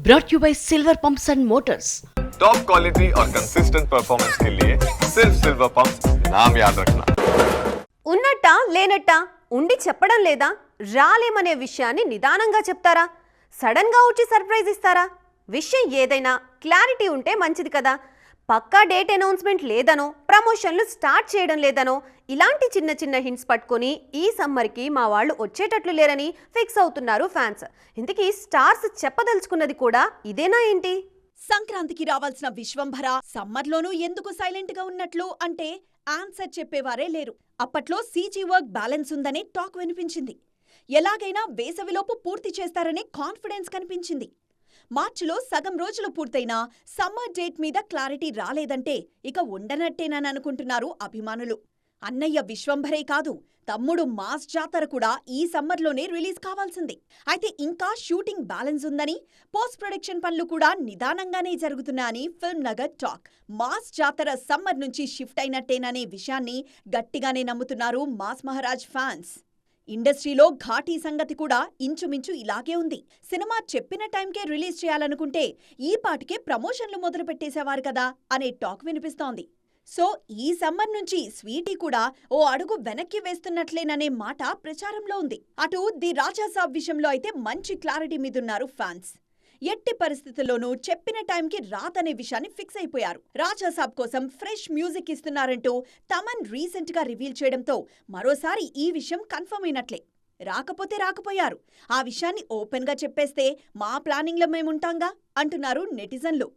brought you by Silver Pumps and Motors. Top quality और consistent performance के लिए सिर्फ सिल्वर पंप्स नाम याद रखना. ఉన్నట్ట లేనట్ట ఉండి చెప్పడం లేదా, రాలేమనే విషయాన్ని నిదానంగా చెప్తారా, సడన్ గా వచ్చి సర్ప్రైజ్ ఇస్తారా? విషయం ఏదైనా క్లారిటీ ఉంటే మంచిది కదా. పక్కా డేట్ అనౌన్స్మెంట్ లేదనో, ప్రమోషన్లు స్టార్ట్ చేయడం లేదనో, ఇలాంటి చిన్న చిన్న హింట్స్ పట్టుకొని ఈ సమ్మర్కి మా వాళ్ళు వచ్చేటట్లు లేరని ఫిక్స్ అవుతున్నారు ఫ్యాన్స్. ఇంతకీ స్టార్స్ చెప్పదలుచుకున్నది కూడా ఇదేనా ఏంటి? సంక్రాంతికి రావాల్సిన విశ్వంభర సమ్మర్లోనూ ఎందుకు సైలెంట్ గా ఉన్నట్లు అంటే ఆన్సర్ చెప్పేవారే లేరు. అప్పట్లో సీజీ వర్క్ బ్యాలెన్స్ ఉందనే టాక్ వినిపించింది. ఎలాగైనా వేసవిలోపు పూర్తి చేస్తారనే కాన్ఫిడెన్స్ కనిపించింది. మార్చిలో సగం రోజులు పూర్తయినా సమ్మర్ డేట్ మీద క్లారిటీ రాలేదంటే ఇక ఉండనట్టేనని అనుకుంటున్నారు అభిమానులు. అన్నయ్య విశ్వంభరే కాదు, తమ్ముడు మాస్ జాతర కూడా ఈ సమ్మర్లోనే రిలీజ్ కావాల్సింది. అయితే ఇంకా షూటింగ్ బ్యాలెన్స్ ఉందని, పోస్ట్ ప్రొడక్షన్ పనులు కూడా నిదానంగానే జరుగుతున్నాయని ఫిల్మ్ నగర్ టాక్. మాస్ జాతర సమ్మర్ నుంచి షిఫ్ట్ అయినట్టేననే విషయాన్ని గట్టిగానే నమ్ముతున్నారు మాస్ మహారాజ్ ఫ్యాన్స్. ఇండస్ట్రీలో ఘాటీ సంగతి కూడా ఇంచుమించు ఇలాగే ఉంది. సినిమా చెప్పిన టైంకే రిలీజ్ చేయాలనుకుంటే ఈ పాటికే ప్రమోషన్లు మొదలుపెట్టేసేవారు కదా అనే టాక్ వినిపిస్తోంది. సో ఈ సమ్మర్ నుంచి స్వీటీ కూడా ఓ అడుగు వెనక్కి వేస్తున్నట్లేననే మాట ప్రచారంలో ఉంది. అటు ది రాజాసాబ్ విషయంలో అయితే మంచి క్లారిటీ మీదున్నారు ఫ్యాన్స్. ఎట్టి పరిస్థితుల్లోనూ చెప్పిన టైంకి రాదనే విషయాన్ని ఫిక్స్ అయిపోయారు. రాజాసాబ్ కోసం ఫ్రెష్ మ్యూజిక్ ఇస్తున్నారంటూ తమన్ రీసెంట్ గా రివీల్ చేయడంతో మరోసారి ఈ విషయం కన్ఫర్మ్ అయినట్లే. రాకపోతే రాకపోయారు, ఆ విషయాన్ని ఓపెన్ గా చెప్పేస్తే మా ప్లానింగ్ లో మేముంటాంగా అంటున్నారు నెటిజన్లు.